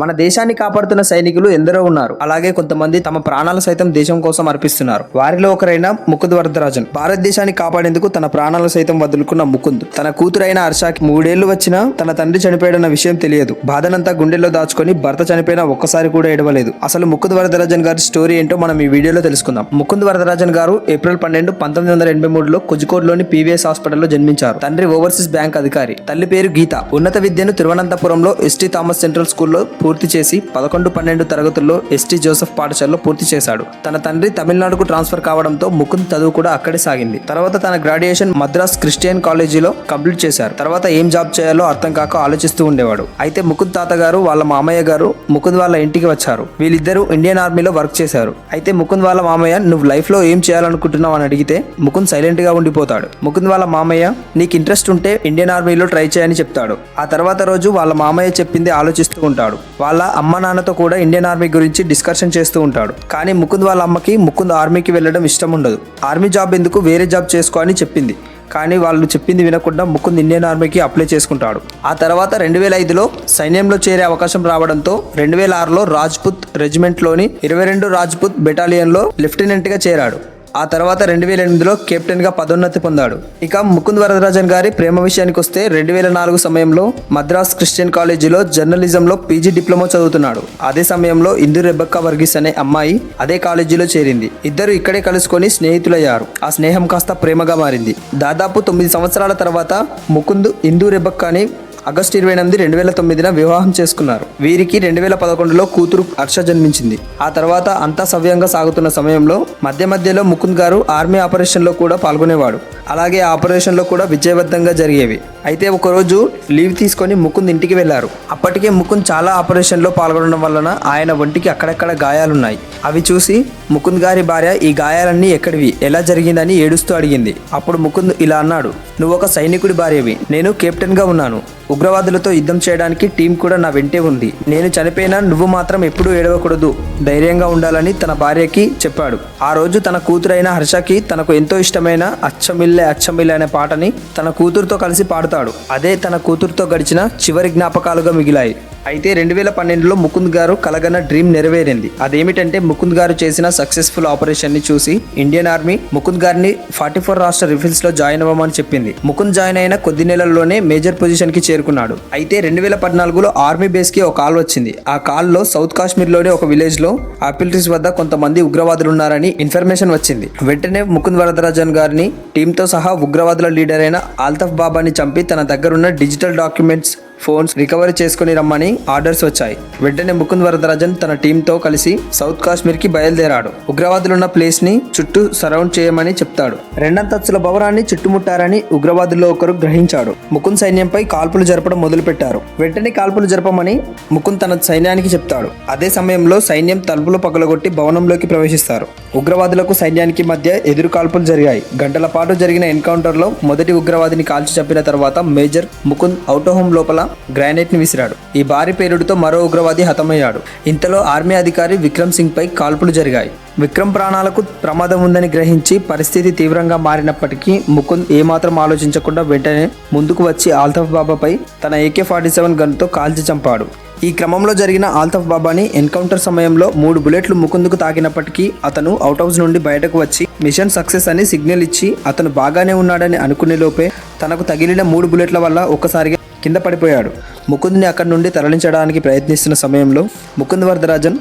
మన దేశాన్ని కాపాడుతున్న సైనికులు ఎందరో ఉన్నారు. అలాగే కొంతమంది తమ ప్రాణాలు సైతం దేశం కోసం అర్పిస్తున్నారు. వారిలో ఒకరైన ముకుంద్ వరదరాజన్. భారతదేశాన్ని కాపాడేందుకు తన ప్రాణాలు సైతం వదులుకున్న ముకుంద్ తన కూతురైన హర్షకి 3 ఏళ్లు వచ్చినా తన తండ్రి చనిపోయాడన్న విషయం తెలియదు. బాధనంతా గుండెల్లో దాచుకొని భర్త చనిపోయినా ఒక్కసారి కూడా ఏడవలేదు. అసలు ముకుంద్ వరదరాజన్ గారి స్టోరీ ఏంటో మనం ఈ వీడియోలో తెలుసుకుందాం. ముకుంద్ వరదరాజన్ గారు ఏప్రిల్ 12, 1983లో కోజికోడ్లోని పీవీఎస్ హాస్పిటల్లో జన్మించారు. తండ్రి ఓవర్సీస్ బ్యాంక్ అధికారి. తల్లి పేరు గీత. ఉన్నత విద్యను తిరువనంతపురంలో ఎస్టీ థామస్ సెంట్రల్ స్కూల్లో పూర్తి చేసి 11, 12 తరగతుల్లో ఎస్టీ జోసెఫ్ పాఠశాలలో పూర్తి చేశాడు. తన తండ్రి తమిళనాడుకు ట్రాన్స్ఫర్ కావడంతో ముకుంద్ చదువు కూడా అక్కడే సాగింది. తర్వాత తన గ్రాడ్యుయేషన్ మద్రాస్ క్రిస్టియన్ కాలేజీలో కంప్లీట్ చేశారు. తర్వాత ఏం జాబ్ చేయాలో అర్థం కాక ఆలోచిస్తూ ఉండేవాడు. అయితే ముకుంద్ తాతగారు వాళ్ళ మామయ్య గారు ముకుంద్ వాళ్ళ ఇంటికి వచ్చారు. వీళ్ళిద్దరూ ఇండియన్ ఆర్మీలో వర్క్ చేశారు. అయితే ముకుంద్ వాళ్ళ మామయ్య నువ్వు లైఫ్ లో ఏం చేయాలనుకుంటున్నావు అని అడిగితే ముకుంద్ సైలెంట్ గా ఉండిపోతాడు. ముకుంద్ వాళ్ళ మామయ్య నీకు ఇంట్రెస్ట్ ఉంటే ఇండియన్ ఆర్మీలో ట్రై చేయని చెప్తాడు. ఆ తర్వాత రోజు వాళ్ళ మామయ్య చెప్పింది ఆలోచిస్తూ ఉంటాడు. వాళ్ళ అమ్మ నాన్నతో కూడా ఇండియన్ ఆర్మీ గురించి డిస్కషన్ చేస్తూ ఉంటాడు. కానీ ముకుంద్ వాళ్ళ అమ్మకి ముకుంద్ ఆర్మీకి వెళ్ళడం ఇష్టం ఉండదు. ఆర్మీ జాబ్ ఎందుకు, వేరే జాబ్ చేసుకో అని చెప్పింది. కానీ వాళ్ళు చెప్పింది వినకుండా ముకుంద్ ఇండియన్ ఆర్మీకి అప్లై చేసుకుంటాడు. ఆ తర్వాత 2005లో సైన్యంలో చేరే అవకాశం రావడంతో 2006లో రాజ్పుత్ రెజిమెంట్లోని 22 రాజ్పుత్ బెటాలియన్లో లెఫ్టినెంట్గా చేరాడు. ఆ తర్వాత 2008లో కెప్టెన్గా పదోన్నతి పొందాడు. ఇక ముకుంద్ వరదరాజన్ గారి ప్రేమ విషయానికి వస్తే 2004 సమయంలో మద్రాస్ క్రిస్టియన్ కాలేజీలో జర్నలిజంలో పీజీ డిప్లొమా చదువుతున్నాడు. అదే సమయంలో ఇందు రెబెక్కా వర్గీస్ అనే అమ్మాయి అదే కాలేజీలో చేరింది. ఇద్దరు ఇక్కడే కలుసుకొని స్నేహితులయ్యారు. ఆ స్నేహం కాస్త ప్రేమగా మారింది. దాదాపు 9 సంవత్సరాల తర్వాత ముకుంద్ ఇందు రెబెక్కాని ఆగస్టు 28, 2009 వివాహం చేసుకున్నారు. వీరికి 2011లో కూతురు హర్ష జన్మించింది. ఆ తర్వాత అంతా సవ్యంగా సాగుతున్న సమయంలో మధ్యలో ముకుంద్ గారు ఆర్మీ ఆపరేషన్లో కూడా పాల్గొనేవాడు. అలాగే ఆ ఆపరేషన్లో కూడా విజయవంతంగా జరిగేవి. అయితే ఒకరోజు లీవ్ తీసుకొని ముకుంద్ ఇంటికి వెళ్లారు. అప్పటికే ముకుంద్ చాలా ఆపరేషన్లో పాల్గొనడం వలన ఆయన ఒంటికి అక్కడక్కడ గాయాలున్నాయి. అవి చూసి ముకుంద్ గారి భార్య ఈ గాయాలన్నీ ఎక్కడివి, ఎలా జరిగిందని ఏడుస్తూ అడిగింది. అప్పుడు ముకుంద్ ఇలా అన్నాడు, నువ్వు ఒక సైనికుడి భార్యవి, నేను కెప్టెన్గా ఉన్నాను. ఉగ్రవాదులతో యుద్ధం చేయడానికి టీం కూడా నా వెంటే ఉంది. నేను చనిపోయినా నువ్వు మాత్రం ఎప్పుడూ ఏడవకూడదు, ధైర్యంగా ఉండాలని తన భార్యకి చెప్పాడు. ఆ రోజు తన కూతురైన హర్షకి తనకు ఎంతో ఇష్టమైన అచ్చమిల్లె అచ్చమిల్లె అనే పాటని తన కూతురుతో కలిసి పాడుతాడు. అదే తన కూతురుతో గడిచిన చివరి జ్ఞాపకాలుగా మిగిలాయి. అయితే 2012లో ముకుంద్ గారు కలగన్న డ్రీమ్ నెరవేరింది. అదేమిటంటే ముకుంద్ గారు చేసిన సక్సెస్ఫుల్ ఆపరేషన్ ని చూసి ఇండియన్ ఆర్మీ ముకుంద్ గారిని 44 రాష్ట్ర రిఫిల్స్ లో జాయిన్ అవ్వమని చెప్పింది. ముకుంద్ జాయిన్ అయిన కొద్ది నెలల్లోనే మేజర్ పొజిషన్ కి చేరుకున్నాడు. అయితే 2014లో ఆర్మీ బేస్ కి ఒక కాల్ వచ్చింది. ఆ కాల్ లో సౌత్ కాశ్మీర్ లోని ఒక విలేజ్ లో ఆపిల్ ట్రీస్ వద్ద కొంతమంది ఉగ్రవాదులు ఉన్నారని ఇన్ఫర్మేషన్ వచ్చింది. వెంటనే ముకుంద్ వరదరాజన్ గారిని టీంతో సహా ఉగ్రవాదుల లీడర్ అయిన ఆల్తఫ్ బాబాని చంపి తన దగ్గరున్న డిజిటల్ డాక్యుమెంట్స్, ఫోన్స్ రికవరీ చేసుకుని రమ్మని ఆర్డర్స్ వచ్చాయి. వెంటనే ముకుంద్ వరదరాజన్ తన టీంతో కలిసి సౌత్ కాశ్మీర్ కి బయలుదేరాడు. ఉగ్రవాదులున్న ప్లేస్ ని చుట్టూ సరౌండ్ చేయమని చెప్తాడు. రెండంతస్తుల భవనాన్ని చుట్టుముట్టారని ఉగ్రవాదుల్లో ఒకరు గ్రహించాడు. ముకుంద్ సైన్యంపై కాల్పులు జరపడం మొదలుపెట్టారు. వెంటనే కాల్పులు జరపమని ముకుంద్ తన సైన్యానికి చెప్తాడు. అదే సమయంలో సైన్యం తలుపులు పగలగొట్టి భవనంలోకి ప్రవేశిస్తారు. ఉగ్రవాదులకు సైన్యానికి మధ్య ఎదురు కాల్పులు జరిగాయి. గంటల పాటు జరిగిన ఎన్కౌంటర్ లో మొదటి ఉగ్రవాదిని కాల్చి చంపిన తర్వాత మేజర్ ముకుంద్ అవుట్ హోమ్ లోపల గ్రానైట్ ని విసిరాడు. ఈ భారీ పేలుడుతో మరో ఉగ్రవాది హతమయ్యాడు. ఇంతలో ఆర్మీ అధికారి విక్రమ్ సింగ్ పై కాల్పులు జరిగాయి. విక్రమ్ ప్రాణాలకు ప్రమాదం ఉందని గ్రహించి పరిస్థితి తీవ్రంగా మారినప్పటికీ ముకుంద్ ఏమాత్రం ఆలోచించకుండా వెంటనే ముందుకు వచ్చి ఆల్తఫ్ బాబాపై తన AK-47 గన్తో కాల్చి చంపాడు. ఈ క్రమంలో జరిగిన ఆల్తఫ్ బాబాని ఎన్కౌంటర్ సమయంలో 3 బుల్లెట్లు ముకుంద్కు తాకినప్పటికీ అతను అవుట్ హౌస్ నుండి బయటకు వచ్చి మిషన్ సక్సెస్ అని సిగ్నల్ ఇచ్చి అతను బాగానే ఉన్నాడని అనుకునే లోపే తనకు తగిలిన 3 బుల్లెట్ల వల్ల ఒక్కసారిగా కింద పడిపోయాడు. ముకుంద్ని అక్కడి నుండి తరలించడానికి ప్రయత్నిస్తున్న సమయంలో ముకుంద్ వరదరాజన్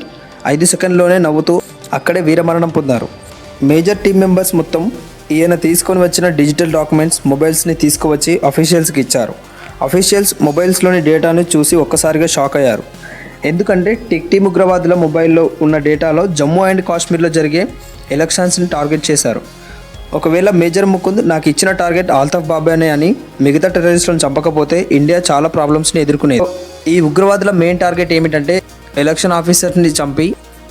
5 సెకండ్లోనే నవ్వుతూ అక్కడే వీరమరణం పొందారు. మేజర్ టీం మెంబర్స్ మొత్తం ఈయన తీసుకొని వచ్చిన డిజిటల్ డాక్యుమెంట్స్, మొబైల్స్ని తీసుకువచ్చి అఫీషియల్స్కి ఇచ్చారు. అఫీషియల్స్ మొబైల్స్లోని డేటాను చూసి ఒక్కసారిగా షాక్ అయ్యారు. ఎందుకంటే టెక్ టీమ్ ఉగ్రవాదుల మొబైల్లో ఉన్న డేటాలో జమ్మూ అండ్ కాశ్మీర్లో జరిగే ఎలక్షన్స్ని టార్గెట్ చేశారు. ఒకవేళ మేజర్ ముకుంద్ నాకు ఇచ్చిన టార్గెట్ ఆల్తఫ్ బాబానే అని మిగతా టెర్రరిస్టులను చంపకపోతే ఇండియా చాలా ప్రాబ్లమ్స్ని ఎదుర్కొనేది. ఈ ఉగ్రవాదుల మెయిన్ టార్గెట్ ఏమిటంటే ఎలక్షన్ ఆఫీసర్ని చంపి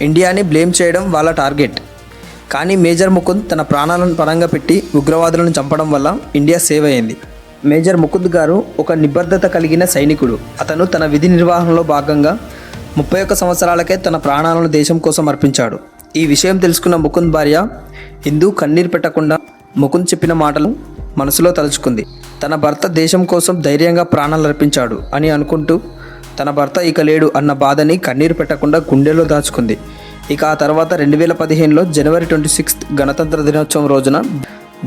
ఇండియాని బ్లేమ్ చేయడం వాళ్ళ టార్గెట్. కానీ మేజర్ ముకుంద్ తన ప్రాణాలను పరంగా పెట్టి ఉగ్రవాదులను చంపడం వల్ల ఇండియా సేవ్ అయ్యింది. మేజర్ ముకుంద్ గారు ఒక నిబద్ధత కలిగిన సైనికుడు. అతను తన విధి నిర్వహణలో భాగంగా 31 సంవత్సరాలకే తన ప్రాణాలను దేశం కోసం అర్పించాడు. ఈ విషయం తెలుసుకున్న ముకుంద్ భార్య ఇందు కన్నీరు పెట్టకుండా ముకుంద్ చెప్పిన మాటలు మనసులో తలుచుకుంది. తన భర్త దేశం కోసం ధైర్యంగా ప్రాణాలు అర్పించాడు అని అనుకుంటూ తన భర్త ఇక లేడు అన్న బాధని కన్నీరు పెట్టకుండా గుండెలో దాచుకుంది. ఇక ఆ తర్వాత 2015లో జనవరి 26 గణతంత్ర దినోత్సవం రోజున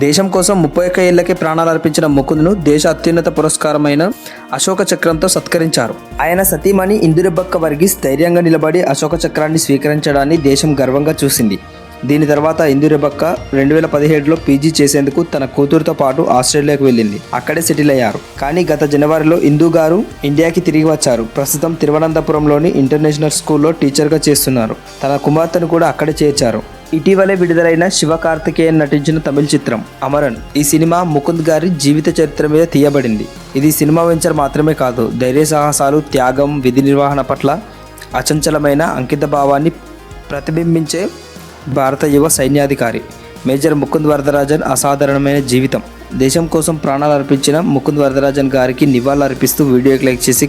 దేశం కోసం 31 ఏళ్లకే ప్రాణాలు అర్పించిన ముకుంద్ను దేశ అత్యున్నత పురస్కారమైన అశోక చక్రంతో సత్కరించారు. ఆయన సతీమణి ఇందిరబక్క వర్గీస్ ధైర్యంగా నిలబడి అశోక చక్రాన్ని స్వీకరించడాన్ని దేశం గర్వంగా చూసింది. దీని తర్వాత ఇందిరబక్క 2017లో పీజీ చేసేందుకు తన కూతురుతో పాటు ఆస్ట్రేలియాకు వెళ్ళింది. అక్కడే సెటిల్ అయ్యారు. కానీ గత జనవరిలో ఇందు గారు ఇండియాకి తిరిగి వచ్చారు. ప్రస్తుతం తిరువనంతపురంలోని ఇంటర్నేషనల్ స్కూల్లో టీచర్గా చేస్తున్నారు. తన కుమార్తెను కూడా అక్కడే చేర్చారు. ఇటీవలే విడుదలైన శివకార్తికేయన్ నటించిన తమిళ చిత్రం అమరన్. ఈ సినిమా ముకుంద్ గారి జీవిత చరిత్ర మీద తీయబడింది. ఇది సినిమా వెంచర్ మాత్రమే కాదు, ధైర్య సాహసాలు, త్యాగం, విధి నిర్వహణ పట్ల అచంచలమైన అంకిత భావాన్ని ప్రతిబింబించే భారత యువ సైన్యాధికారి మేజర్ ముకుంద్ వరదరాజన్ అసాధారణమైన జీవితం. దేశం కోసం ప్రాణాలు అర్పించిన ముకుంద్ వరదరాజన్ గారికి నివాళులు అర్పిస్తూ వీడియోకి లైక్ చేసి